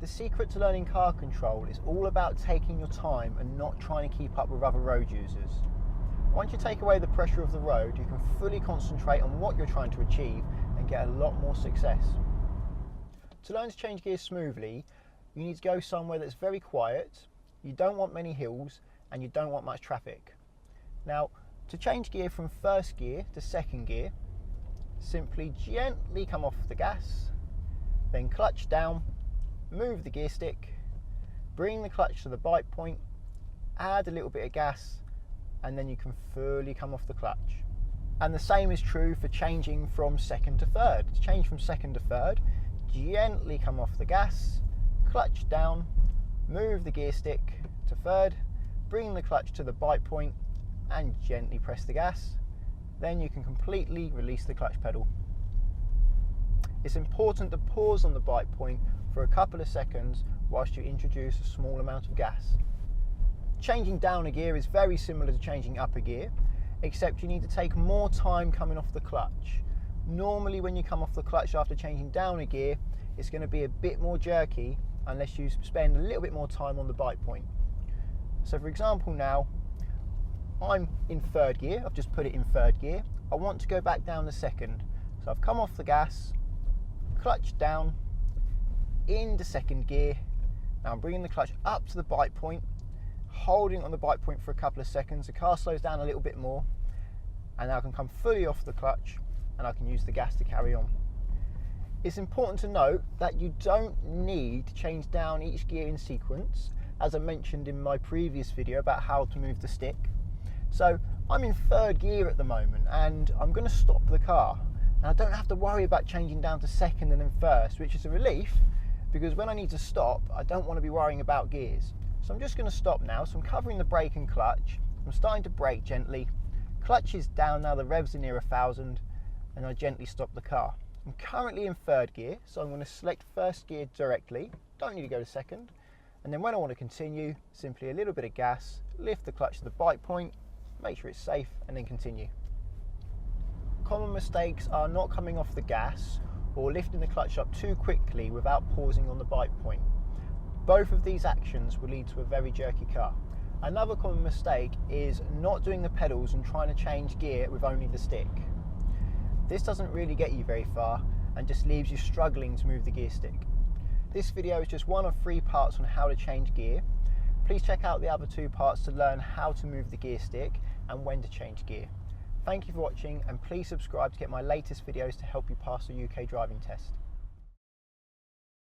The secret to learning car control is all about taking your time and not trying to keep up with other road users. Once you take away the pressure of the road, you can fully concentrate on what you're trying to achieve and get a lot more success. To learn to change gears smoothly, you need to go somewhere that's very quiet, you don't want many hills, and you don't want much traffic. Now, to change gear from first gear to second gear, simply gently come off the gas, then clutch down, move the gear stick, bring the clutch to the bite point, add a little bit of gas, and then you can fully come off the clutch. And the same is true for changing from second to third. To change from second to third, gently come off the gas, clutch down, move the gear stick to third, bring the clutch to the bite point, and gently press the gas. Then you can completely release the clutch pedal. It's important to pause on the bite point for a couple of seconds whilst you introduce a small amount of gas. Changing down a gear is very similar to changing up a gear, except you need to take more time coming off the clutch. Normally when you come off the clutch after changing down a gear, it's going to be a bit more jerky unless you spend a little bit more time on the bite point. So for example now, I'm in third gear, I've just put it in third gear. I want to go back down to second. So I've come off the gas, clutch down, into second gear. Now I'm bringing the clutch up to the bite point, holding on the bite point for a couple of seconds. The car slows down a little bit more, and now I can come fully off the clutch and I can use the gas to carry on. It's important to note that you don't need to change down each gear in sequence, as I mentioned in my previous video about how to move the stick. So I'm in third gear at the moment and I'm going to stop the car. And I don't have to worry about changing down to second and then first, which is a relief, because when I need to stop, I don't want to be worrying about gears. So I'm just going to stop now. So I'm covering the brake and clutch. I'm starting to brake gently. Clutch is down now, the revs are near 1,000, and I gently stop the car. I'm currently in third gear, so I'm going to select first gear directly. Don't need to go to second. And then when I want to continue, simply a little bit of gas, lift the clutch to the bite point, make sure it's safe, and then continue. Common mistakes are not coming off the gas or lifting the clutch up too quickly without pausing on the bite point. Both of these actions will lead to a very jerky car. Another common mistake is not doing the pedals and trying to change gear with only the stick. This doesn't really get you very far and just leaves you struggling to move the gear stick. This video is just one of 3 parts on how to change gear. Please check out the other 2 parts to learn how to move the gear stick and when to change gear. Thank you for watching, and please subscribe to get my latest videos to help you pass the UK driving test.